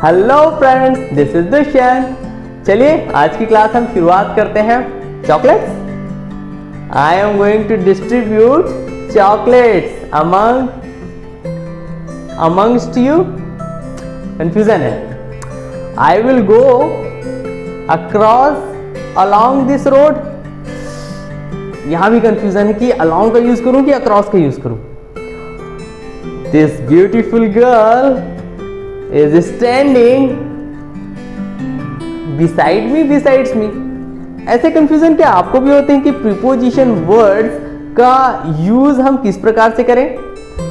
Hello friends, this is Dushyant. चलिए आज की क्लास हम शुरुआत करते हैं chocolates. I am going to distribute chocolates amongst you. Confusion है। I will go across along this road. यहां भी कंफ्यूजन है कि अलॉन्ग का यूज करूं कि अक्रॉस का यूज करूं। This beautiful girl is standing beside me, besides me। ऐसे कंफ्यूजन क्या आपको भी होते हैं कि प्रीपोजिशन वर्ड्स का यूज हम किस प्रकार से करें?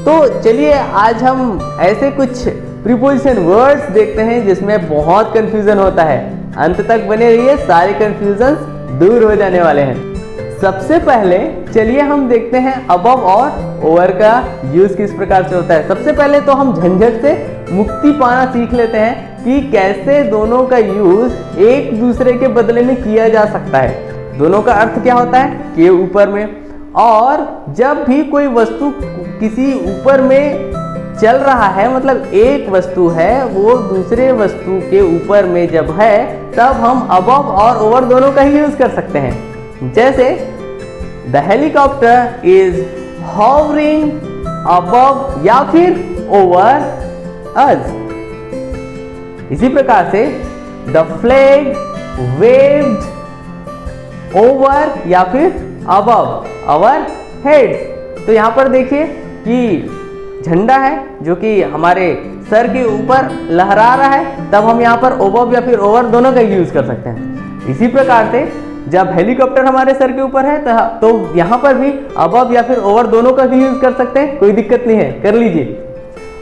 तो चलिए आज हम ऐसे कुछ प्रीपोजिशन वर्ड्स देखते हैं जिसमें बहुत कंफ्यूजन होता है। अंत तक बने रहिए, सारे कंफ्यूजन दूर हो जाने वाले हैं। सबसे पहले चलिए हम देखते हैं अबव और ओवर का यूज किस प्रकार से होता है। सबसे पहले तो हम झंझट से मुक्ति पाना सीख लेते हैं कि कैसे दोनों का यूज एक दूसरे के बदले में किया जा सकता है। दोनों का अर्थ क्या होता है? के ऊपर में। और जब भी कोई वस्तु किसी ऊपर में चल रहा है, मतलब एक वस्तु है वो दूसरे वस्तु के ऊपर में जब है, तब हम अबव और ओवर दोनों का ही यूज कर सकते हैं। जैसे the helicopter is hovering above या फिर ओवर अस। इसी प्रकार से द फ्लैग वेव्ड ओवर या फिर अबव आवर हेड्स। तो यहां पर देखिए कि झंडा है जो कि हमारे सर के ऊपर लहरा रहा है, तब हम यहां पर अबव या फिर ओवर दोनों का यूज कर सकते हैं। इसी प्रकार से जब हेलीकॉप्टर हमारे सर के ऊपर है तो यहां पर भी अबव या फिर ओवर दोनों का भी यूज कर सकते हैं, कोई दिक्कत नहीं है, कर लीजिए।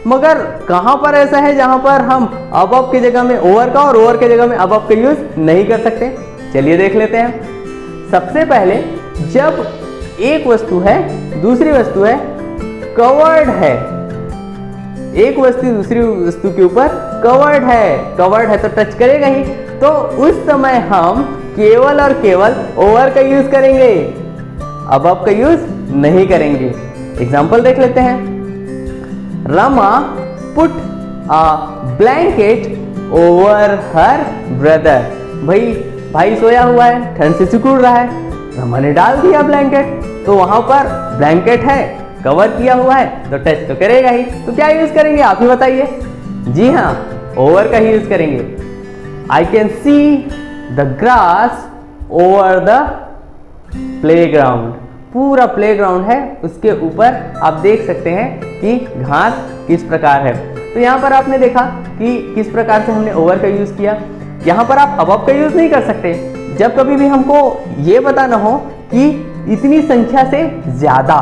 मगर कहां पर ऐसा है जहां पर हम अबव की जगह में ओवर का और ओवर की जगह में अबव का यूज नहीं कर सकते? चलिए देख लेते हैं। सबसे पहले जब एक वस्तु है, दूसरी वस्तु है, कवर्ड है, एक वस्तु दूसरी वस्तु के ऊपर कवर्ड है तो टच करेगा ही, तो उस समय हम केवल और केवल ओवर का यूज करेंगे, अबव का यूज नहीं करेंगे। एग्जाम्पल देख लेते हैं। Rama put a blanket over her brother. भाई सोया हुआ है, ठंड से सिकुड़ रहा है, रमा ने डाल दिया ब्लैंकेट, तो वहां पर ब्लैंकेट है, कवर किया हुआ है, तो टच तो करेगा ही। तो क्या यूज करेंगे आप ही बताइए? जी हाँ, ओवर का ही यूज करेंगे। I can see the grass over the playground. पूरा प्लेग्राउंड है, उसके ऊपर आप देख सकते हैं कि घास किस प्रकार है। तो यहाँ पर आपने देखा कि किस प्रकार से हमने ओवर का यूज किया। यहाँ पर आप अबव का यूज नहीं कर सकते। जब कभी भी हमको ये बताना हो कि इतनी संख्या से ज्यादा,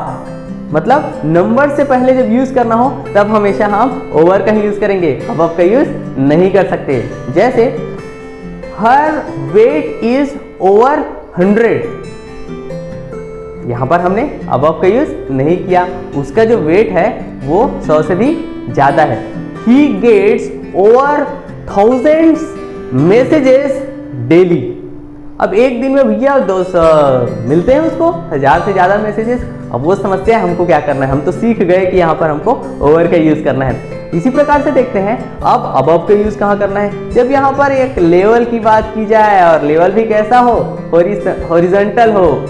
मतलब नंबर से पहले जब यूज करना हो, तब हमेशा हम ओवर का ही यूज करेंगे, अबव का यूज नहीं कर सकते। जैसे हर वेट इज ओवर 100, यहां पर हमने अबव का यूज नहीं किया, उसका जो वेट है वो 100 से भी ज्यादा है। He gets over 1000 messages daily. अब एक दिन में भैया मिलते हैं उसको 1000 से ज्यादा मैसेजेस। अब वो समस्या है, हमको क्या करना है? हम तो सीख गए कि यहाँ पर हमको ओवर का यूज करना है। इसी प्रकार से देखते हैं अब अबव का यूज कहाँ करना है। जब यहाँ पर एक लेवल की बात की जाए, और लेवल भी कैसा हो? हॉरिजॉन्टल हो।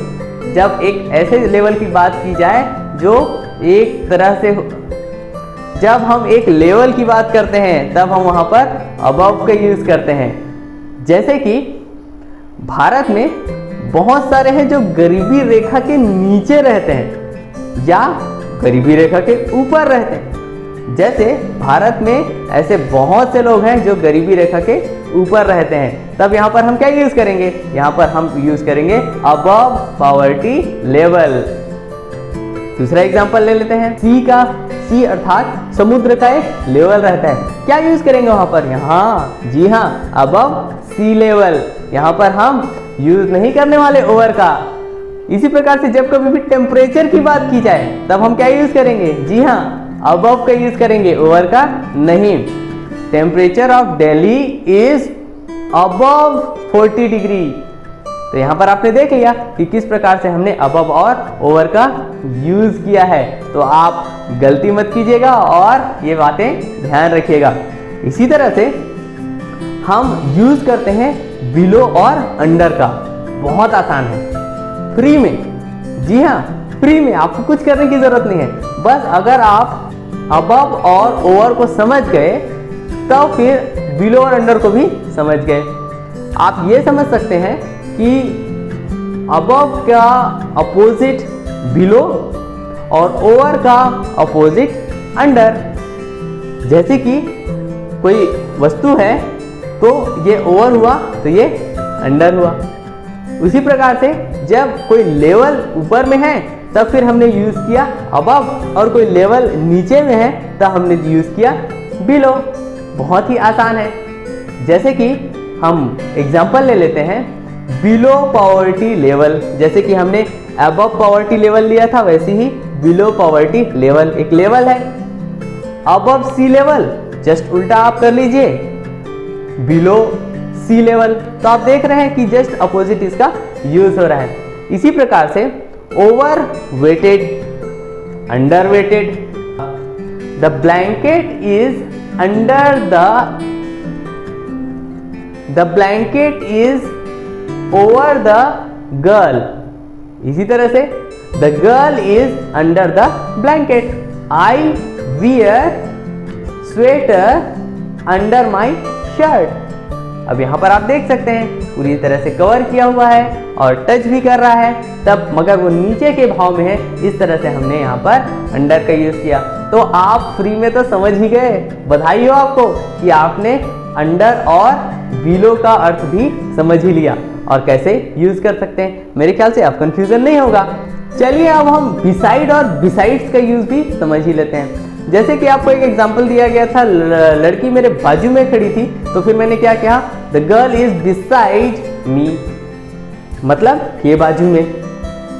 जब एक ऐसे लेवल की बात की जाए जो एक तरह से हो, जब हम एक लेवल की बात करते हैं तब हम वहां पर अबव का यूज करते हैं। जैसे कि भारत में बहुत सारे हैं जो गरीबी रेखा के नीचे रहते हैं या गरीबी रेखा के ऊपर रहते हैं। जैसे भारत में ऐसे बहुत से लोग हैं जो गरीबी रेखा के ऊपर रहते हैं, तब यहाँ पर हम क्या यूज करेंगे? यहाँ पर हम यूज करेंगे अबव पॉवर्टी लेवल। दूसरा एग्जांपल ले लेते हैं। सी अर्थात समुद्र का एक लेवल रहता है, क्या यूज करेंगे वहां पर? यहाँ जी हाँ, अबव सी लेवल। यहाँ पर हम यूज नहीं करने वाले ओवर का। इसी प्रकार से जब कभी भी टेम्परेचर की बात की जाए, तब हम क्या यूज करेंगे? जी हाँ, अबव का यूज करेंगे, ओवर का नहीं। Temperature of Delhi is above 40 degree. तो यहां पर आपने देख लिया कि किस प्रकार से हमने अबव और ओवर का यूज किया है। तो आप गलती मत कीजिएगा और ये बातें ध्यान रखिएगा। इसी तरह से हम यूज करते हैं बिलो और अंडर का। बहुत आसान है, फ्री में। जी हाँ, फ्री में, आपको कुछ करने की जरूरत नहीं है। बस अगर आप अबव और ओवर को समझ गए तो फिर बिलो और अंडर को भी समझ गए। आप ये समझ सकते हैं कि अबव का अपोजिट बिलो और ओवर का अपोजिट अंडर। जैसे कि कोई वस्तु है तो ये ओवर हुआ तो ये अंडर हुआ। उसी प्रकार से जब कोई लेवल ऊपर में है तब फिर हमने यूज किया अबव, और कोई लेवल नीचे में है तब हमने यूज किया बिलो। बहुत ही आसान है। जैसे कि हम एग्जांपल ले लेते हैं बिलो पॉवर्टी लेवल। जैसे कि हमने अबव पॉवर्टी लेवल लिया था, वैसे ही बिलो पॉवर्टी लेवल एक लेवल है। अबव सी लेवल, जस्ट उल्टा आप कर लीजिए, बिलो सी लेवल। तो आप देख रहे हैं कि जस्ट अपोजिट इसका यूज हो रहा है। इसी प्रकार से over weighted, under weighted. The blanket is under the blanket is over the girl. इसी तरह से the girl is under the blanket. I wear sweater under my shirt. अब यहां पर आप देख सकते हैं पूरी तरह से कवर किया हुआ है और टच भी कर रहा है तब, मगर वो नीचे के भाव में है। इस तरह से हमने यहाँ पर अंडर का यूज किया। तो आप फ्री में तो समझ ही गए। बधाई हो आपको कि आपने अंडर और बिलो का अर्थ भी समझ ही लिया और कैसे यूज कर सकते हैं। मेरे ख्याल से अब कंफ्यूजन नहीं होगा। चलिए अब हम बिसाइड और बिसाइड्स का यूज भी समझ ही लेते हैं। जैसे कि आपको एक एग्जांपल दिया गया था, लड़की मेरे बाजू में खड़ी थी, तो फिर मैंने क्या कहा, the girl is beside me, मतलब के बाजू में।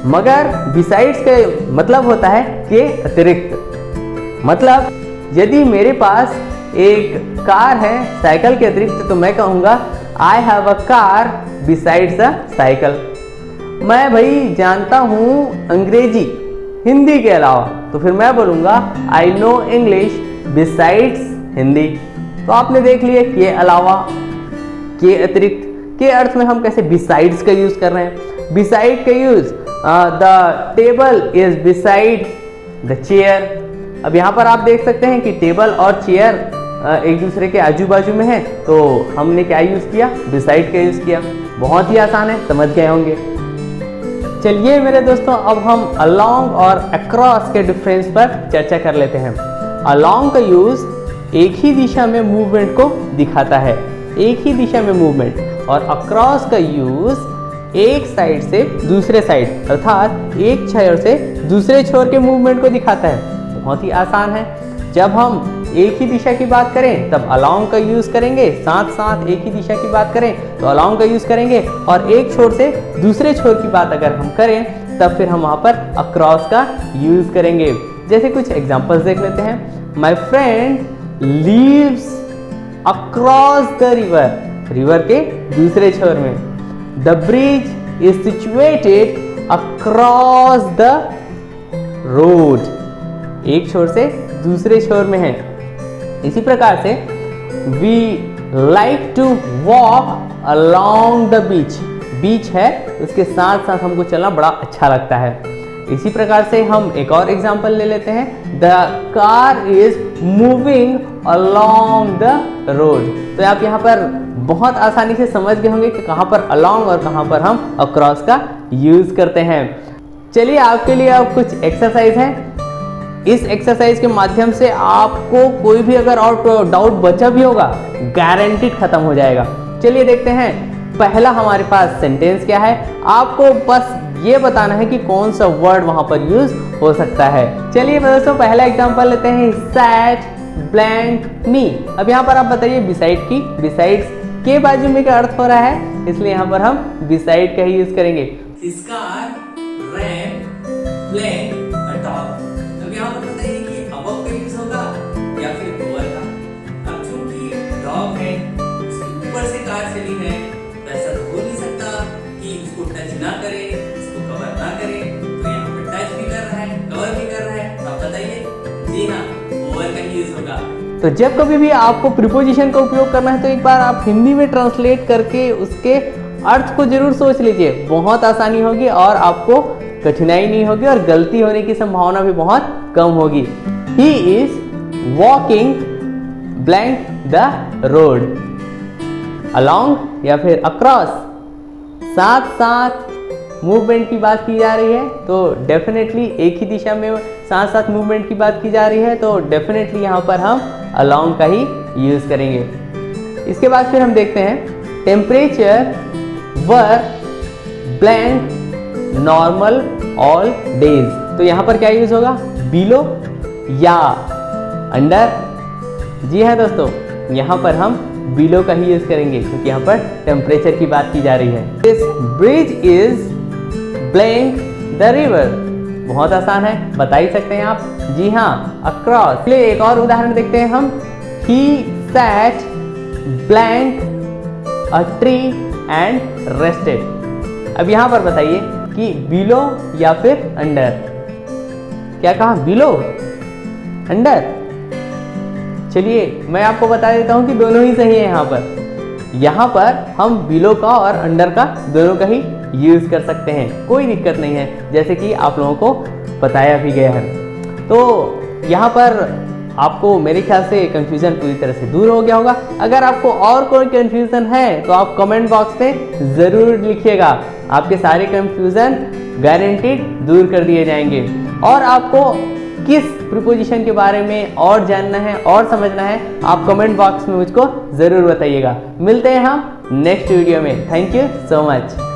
मगर बिसाइड्स का मतलब होता है के अतिरिक्त। मतलब यदि मेरे पास एक कार है साइकिल के अतिरिक्त तो मैं कहूँगा I have a car besides a cycle. मैं भाई जानता हूँ अंग्रेजी हिंदी के अलावा, तो फिर मैं बोलूँगा I know English besides Hindi. तो आपने देख लिया के अलावा, के अतिरिक्त, के अर्थ में हम कैसे बिसाइड्स का यूज कर रहे हैं। बिसाइड का use, the table is beside the chair. अब यहाँ पर आप देख सकते हैं कि टेबल और चेयर एक दूसरे के आजू बाजू में है, तो हमने क्या यूज किया, बिसाइड का यूज किया। बहुत ही आसान है, समझ गए होंगे। चलिए मेरे दोस्तों, अब हम अलोंग और अक्रॉस के डिफरेंस पर चर्चा कर लेते हैं। अलोंग का यूज एक ही दिशा में मूवमेंट को दिखाता है, एक ही दिशा में मूवमेंट, और अक्रॉस का यूज एक साइड से दूसरे साइड अर्थात एक छोर से दूसरे छोर के मूवमेंट को दिखाता है। बहुत ही आसान है। जब हम एक ही दिशा की बात करें तब अलोंग का यूज करेंगे, साथ साथ एक ही दिशा की बात करें तो अलोंग का यूज करेंगे, और एक छोर से दूसरे छोर की बात अगर हम करें तब फिर हम वहां पर अक्रॉस का यूज करेंगे। जैसे कुछ एग्जांपल्स देख लेते हैं। My friend leaves across the river, river के दूसरे छोर में। The bridge is situated across the road, एक छोर से दूसरे छोर में है। इसी प्रकार से we like to walk along the beach, beach है उसके साथ साथ हमको चलना बड़ा अच्छा लगता है। इसी प्रकार से हम एक और एग्जांपल ले लेते हैं। The car is moving along the road. तो आप यहाँ पर बहुत आसानी से समझ गए होंगे कि कहाँ पर अलोंग और कहाँ पर हम अक्रॉस का यूज करते हैं। चलिए आपके लिए अब कुछ एक्सरसाइज है। इस एक्सरसाइज के माध्यम से आपको कोई भी अगर और डाउट बचा भी होगा, गारंटीड खत्म हो जाएगा। चलिए देखते हैं। पहला हमारे पास सेंटेंस क्या है, आपको बस ये बताना है कि कौन सा वर्ड वहां पर यूज हो सकता है। चलिए दोस्तों पहला एग्जांपल लेते हैं, सैट ब्लैंक मी। अब यहाँ पर आप बताइए बिसाइड की, बिसाइड्स के बाजू में का अर्थ हो रहा है, इसलिए यहाँ पर हम बिसाइड का ही यूज करेंगे। यहाँ पर बताइए कि अबव का यूज होगा या फिर ओवर का। अब चूंकि डॉग है, उसके ऊपर से कार चली है, तो ऐसा तो हो नहीं सकता कि उसको टच ना करे, उसको कवर ना करे। तो यहाँ पर टच भी कर रहा है, कवर भी कर रहा है, तो आप बताइए। जी हाँ, ओवर का यूज होगा। तो जब कभी भी आपको प्रीपोजिशन का उपयोग करना है तो एक बार आप हिंदी में ट्रांसलेट करके उसके अर्थ को जरूर सोच लीजिए, बहुत आसानी होगी और आपको कठिनाई नहीं होगी और गलती होने की संभावना भी बहुत कम होगी। He is walking blank the road, along या फिर अक्रॉस, साथ साथ मूवमेंट की बात की जा रही है तो डेफिनेटली एक ही दिशा में साथ साथ मूवमेंट की बात की जा रही है तो डेफिनेटली यहाँ पर हम अलोंग का ही यूज करेंगे। इसके बाद फिर हम देखते हैं टेम्परेचर वर ब्लैंक नॉर्मल ऑल डेज, तो यहाँ पर क्या यूज होगा, बिलो या अंडर। जी हाँ दोस्तों, यहाँ पर हम बिलो का ही यूज करेंगे क्योंकि यहाँ पर टेम्परेचर की बात की जा रही है। This bridge is blank the river, बहुत आसान है, बता ही सकते हैं आप। जी हाँ, अक्रॉस। चलिए एक और उदाहरण देखते हैं हम। He sat blank a tree and rested. अब यहाँ पर बताइए कि बिलो या फिर अंडर। क्या कहा, बिलो, अंडर? चलिए मैं आपको बता देता हूं कि दोनों ही सही है। यहाँ पर हम बिलो का और अंडर का दोनों का ही यूज कर सकते हैं, कोई दिक्कत नहीं है, जैसे कि आप लोगों को बताया भी गया है। तो यहाँ पर आपको मेरे ख्याल से कंफ्यूजन पूरी तरह से दूर हो गया होगा। अगर आपको और कोई कंफ्यूजन है तो आप कमेंट बॉक्स में ज़रूर लिखिएगा, आपके सारे कंफ्यूजन गारंटीड दूर कर दिए जाएंगे। और आपको किस प्रीपोजिशन के बारे में और जानना है और समझना है, आप कमेंट बॉक्स में मुझको ज़रूर बताइएगा। मिलते हैं हम नेक्स्ट वीडियो में। Thank you so much.